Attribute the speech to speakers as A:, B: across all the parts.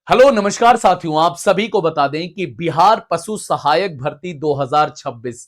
A: Hello नमस्कार साथियों, आप सभी को बता दें कि बिहार पशु सहायक भर्ती 2026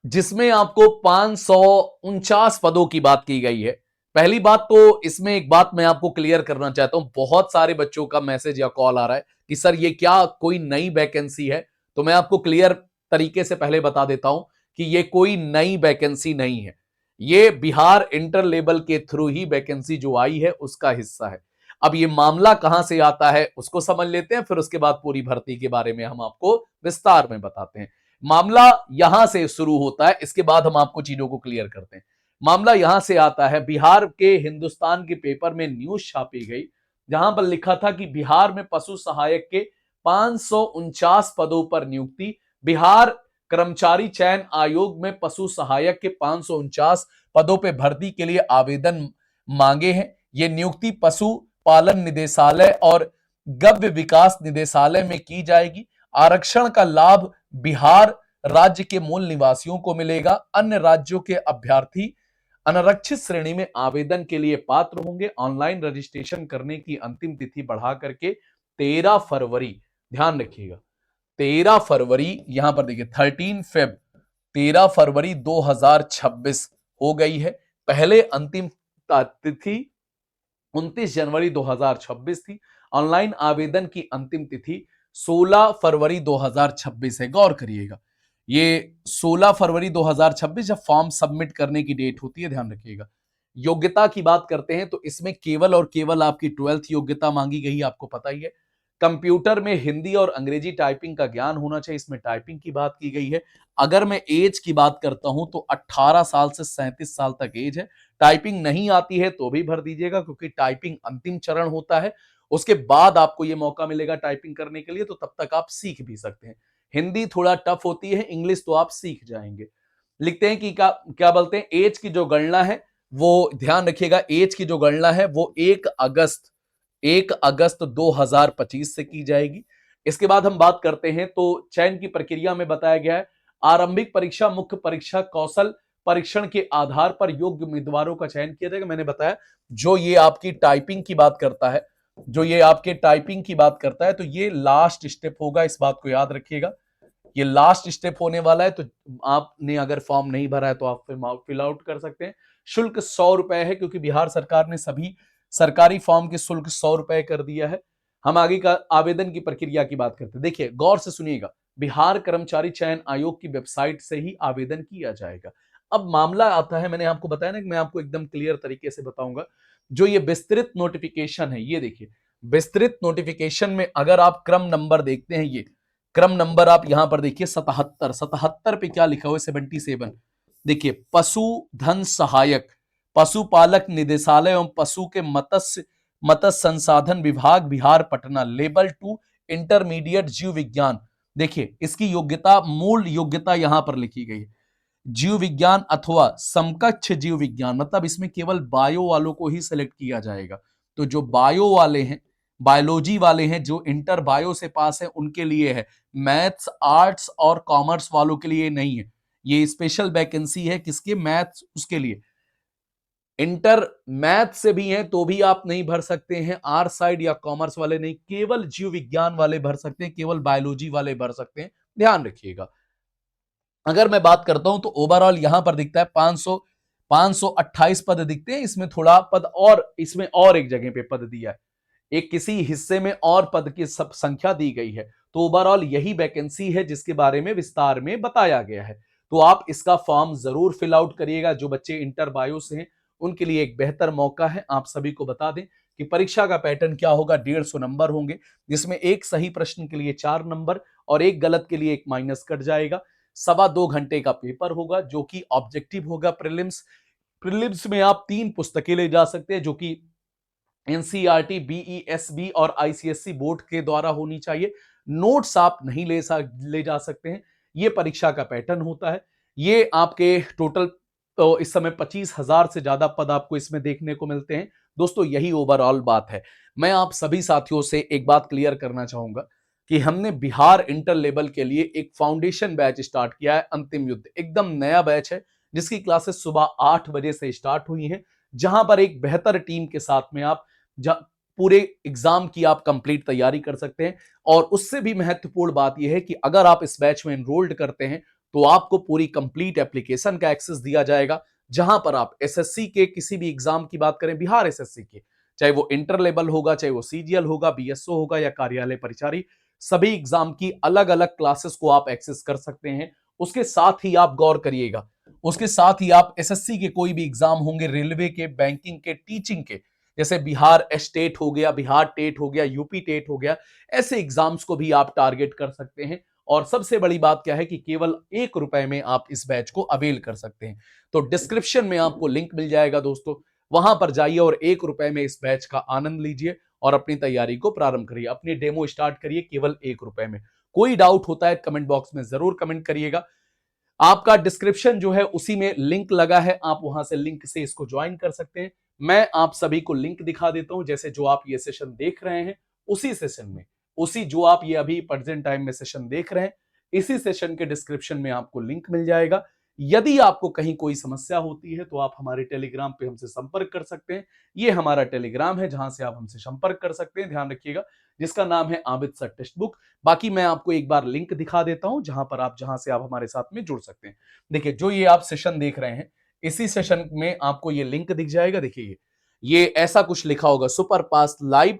A: जिसमें आपको 549 पदों की बात की गई है। पहली बात तो इसमें एक बात मैं आपको क्लियर करना चाहता हूं, बहुत सारे बच्चों का मैसेज या कॉल आ रहा है कि सर ये क्या कोई नई वैकेंसी है। तो मैं आपको क्लियर तरीके से पहले बता देता हूं कि ये कोई नई वैकेंसी नहीं है। ये बिहार इंटर लेवल के थ्रू ही वैकेंसी जो आई है उसका हिस्सा है। अब ये मामला कहां से आता है उसको समझ लेते हैं, फिर उसके बाद पूरी भर्ती के बारे में हम आपको विस्तार में बताते हैं। मामला यहां से शुरू होता है, इसके बाद हम आपको चीजों को क्लियर करते हैं। मामला यहां से आता है, बिहार के हिंदुस्तान के पेपर में न्यूज छापी गई जहां पर लिखा था कि बिहार में पशु सहायक के 549 पदों पर नियुक्ति। बिहार कर्मचारी चयन आयोग में पशु सहायक के 549 पदों पर भर्ती के लिए आवेदन मांगे हैं। ये नियुक्ति पशु पालन निदेशालय और गव्य विकास निदेशालय में की जाएगी। आरक्षण का लाभ बिहार राज्य के मूल निवासियों को मिलेगा। अन्य राज्यों के अभ्यर्थी अनारक्षित श्रेणी में आवेदन के लिए पात्र होंगे। ऑनलाइन रजिस्ट्रेशन करने की अंतिम तिथि बढ़ा करके 13 फरवरी, ध्यान रखिएगा 13 फरवरी, यहां पर देखिए 13 फरवरी 2026 हो गई है। पहले अंतिम तिथि 29 जनवरी 2026 थी। ऑनलाइन आवेदन की अंतिम तिथि 16 फरवरी 2026 है। गौर करिएगा, ये 16 फरवरी 2026 जब फॉर्म सबमिट करने की डेट होती है, ध्यान रखिएगा। योग्यता की बात करते हैं तो इसमें केवल और केवल आपकी 12th योग्यता मांगी गई है, आपको पता ही है। कंप्यूटर में हिंदी और अंग्रेजी टाइपिंग का ज्ञान होना चाहिए, इसमें टाइपिंग की बात की गई है। अगर मैं एज की बात करता हूं तो 18 साल से 37 साल तक एज है। टाइपिंग नहीं आती है तो भी भर दीजिएगा, क्योंकि टाइपिंग अंतिम चरण होता है। उसके बाद आपको यह मौका मिलेगा टाइपिंग करने के लिए, तो तब तक आप सीख भी सकते हैं। हिंदी थोड़ा टफ होती है, इंग्लिश तो आप सीख जाएंगे। लिखते हैं कि क्या क्या बोलते हैं, एज की जो गणना है वो ध्यान रखिएगा, एज की जो गणना है वो 1 अगस्त 2025 से की जाएगी। इसके बाद हम बात करते हैं तो चयन की प्रक्रिया में बताया गया है, आरंभिक परीक्षा, मुख्य परीक्षा, कौशल परीक्षण के आधार पर योग्य उम्मीदवारों का चयन किया जाएगा। मैंने बताया जो ये आपकी टाइपिंग की बात करता है, जो ये आपके टाइपिंग की बात करता है, तो ये लास्ट स्टेप होगा, इस बात को याद रखिएगा। ये लास्ट स्टेप होने वाला है, तो आपने अगर फॉर्म नहीं भरा है तो आप फिल आउट कर सकते हैं। शुल्क 100 रुपए है, क्योंकि बिहार सरकार ने सभी सरकारी फॉर्म के शुल्क 100 रुपए कर दिया है। हम आगे का आवेदन की प्रक्रिया की बात करते हैं। देखिए गौर से सुनिएगा, बिहार कर्मचारी चयन आयोग की वेबसाइट से ही आवेदन किया जाएगा। अब मामला आता है, मैंने आपको बताया ना कि मैं आपको एकदम क्लियर तरीके से बताऊंगा। जो ये विस्तृत नोटिफिकेशन है, ये देखिए विस्तृत नोटिफिकेशन में अगर आप क्रम नंबर देखते हैं, ये क्रम नंबर आप यहां पर देखिए 77 पे क्या लिखा हुआ है, 77। देखिए पशुधन सहायक, पशुपालक निदेशालय एवं पशु के मत्स्य संसाधन विभाग, बिहार, पटना, लेवल 2 इंटरमीडिएट जीव विज्ञान। देखिए इसकी योग्यता, मूल योग्यता यहां पर लिखी गई है, जीव विज्ञान अथवा समकक्ष जीव विज्ञान, मतलब इसमें केवल बायो वालों को ही सिलेक्ट किया जाएगा। तो जो बायो वाले हैं, बायोलॉजी वाले हैं, जो इंटर बायो से पास है उनके लिए है। मैथ्स, आर्ट्स और कॉमर्स वालों के लिए नहीं है। ये स्पेशल वैकेंसी है, किसके? मैथ्स, उसके लिए। इंटर मैथ से भी हैं तो भी आप नहीं भर सकते हैं, आर्ट साइड या कॉमर्स वाले नहीं, केवल जीव विज्ञान वाले भर सकते हैं, केवल बायोलॉजी वाले भर सकते हैं, ध्यान रखिएगा। अगर मैं बात करता हूं तो ओवरऑल यहां पर दिखता है 528 पद दिखते हैं। इसमें थोड़ा पद और, इसमें और एक जगह पे पद दिया है, एक किसी हिस्से में और पद की सब संख्या दी गई है। तो ओवरऑल यही वैकेंसी है जिसके बारे में विस्तार में बताया गया है। तो आप इसका फॉर्म जरूर फिल आउट करिएगा। जो बच्चे इंटर बायो से हैं उनके लिए एक बेहतर मौका है। आप सभी को बता दें कि परीक्षा का पैटर्न क्या होगा, 150 नंबर होंगे, जिसमें एक सही प्रश्न के लिए 4 नंबर और एक गलत के लिए एक माइनस कट जाएगा। 2.25 घंटे का पेपर होगा जो कि ऑब्जेक्टिव होगा। प्रीलिम्स, प्रीलिम्स में आप 3 पुस्तकें ले जा सकते हैं, जो कि एनसीईआरटी, बीईएसबी और आईसीएसई बोर्ड के द्वारा होनी चाहिए। नोट्स आप नहीं ले जा सकते हैं। ये परीक्षा का पैटर्न होता है। ये आपके टोटल, तो इस समय 25,000 से ज्यादा पद आपको इसमें देखने को मिलते हैं। दोस्तों यही ओवरऑल बात है। मैं आप सभी साथियों से एक बात क्लियर करना चाहूंगा कि हमने बिहार इंटर लेवल के लिए एक फाउंडेशन बैच स्टार्ट किया है, अंतिम युद्ध, एकदम नया बैच है, जिसकी क्लासेस सुबह 8 बजे से स्टार्ट हुई हैं, जहां पर एक बेहतर टीम के साथ में आप पूरे एग्जाम की आप कंप्लीट तैयारी कर सकते हैं। और उससे भी महत्वपूर्ण बात यह है कि अगर आप इस बैच में एनरोल्ड करते हैं तो आपको पूरी कंप्लीट एप्लीकेशन का एक्सेस दिया जाएगा, जहां पर आप एसएससी के किसी भी एग्जाम की बात करें, बिहार एसएससी के, चाहे वो इंटर लेवल होगा, चाहे वो सीजीएल होगा, बीएसओ होगा या कार्यालय परिचारी, सभी एग्जाम की अलग अलग क्लासेस को आप एक्सेस कर सकते हैं। उसके साथ ही आप गौर करिएगा, उसके साथ ही आप एसएससी के कोई भी एग्जाम होंगे, रेलवे के, बैंकिंग के, टीचिंग के, जैसे बिहार स्टेट हो गया, बिहार टेट हो गया, यूपी टेट हो गया, ऐसे एग्जाम्स को भी आप टारगेट कर सकते हैं। और सबसे बड़ी बात क्या है कि केवल ₹1 में आप इस बैच को अवेल कर सकते हैं। तो डिस्क्रिप्शन में आपको लिंक मिल जाएगा दोस्तों, वहां पर जाइए और ₹1 में इस बैच का आनंद लीजिए और अपनी तैयारी को प्रारंभ करिए, अपनी डेमो स्टार्ट करिए केवल ₹1 में। कोई डाउट होता है कमेंट बॉक्स में जरूर कमेंट करिएगा। आपका डिस्क्रिप्शन जो है उसी में लिंक लगा है, आप वहां से लिंक से इसको ज्वाइन कर सकते हैं। मैं आप सभी को लिंक दिखा देता हूं, जैसे जो आप ये सेशन देख रहे हैं, उसी सेशन में, उसी जो आप ये अभी प्रेजेंट टाइम में सेशन देख रहे हैं, इसी सेशन के डिस्क्रिप्शन में आपको लिंक मिल जाएगा। यदि आपको कहीं कोई समस्या होती है तो आप हमारे टेलीग्राम पे हमसे संपर्क कर सकते हैं। ये हमारा टेलीग्राम है जहां से आप हमसे संपर्क कर सकते हैं, ध्यान रखिएगा, जिसका नाम है आबिद सर टेक्स्ट बुक। बाकी मैं आपको एक बार लिंक दिखा देता हूं जहां से आप हमारे साथ में जुड़ सकते हैं। देखिए, जो ये आप सेशन देख रहे हैं, इसी सेशन में आपको ये लिंक दिख जाएगा। देखिए, ये ऐसा कुछ लिखा होगा, सुपर पास लाइव,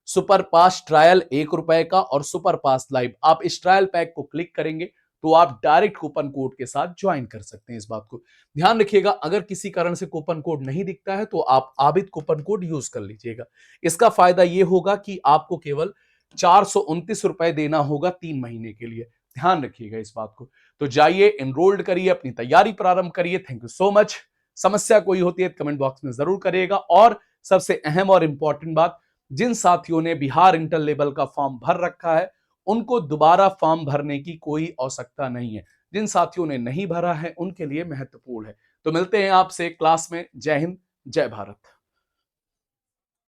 A: सुपर पास ट्रायल ₹1 का और सुपर पास लाइव। आप इस ट्रायल पैक को क्लिक करेंगे तो आप डायरेक्ट कूपन कोड के साथ ज्वाइन कर सकते हैं। इस बात को ध्यान रखिएगा, अगर किसी कारण से कूपन कोड नहीं दिखता है तो आप आबिद कूपन कोड यूज कर लीजिएगा। इसका फायदा यह होगा कि आपको केवल ₹429 देना होगा 3 महीने के लिए। ध्यान रखिएगा इस बात को। तो जाइए, एनरोल्ड करिए, अपनी तैयारी प्रारंभ करिए। Thank you so much. समस्या कोई होती है तो कमेंट बॉक्स में जरूर करिएगा। और सबसे अहम और इंपॉर्टेंट बात, जिन साथियों ने बिहार इंटर लेवल का फॉर्म भर रखा है उनको दोबारा फॉर्म भरने की कोई आवश्यकता नहीं है। जिन साथियों ने नहीं भरा है उनके लिए महत्वपूर्ण है। तो मिलते हैं आपसे क्लास में। जय हिंद, जय भारत।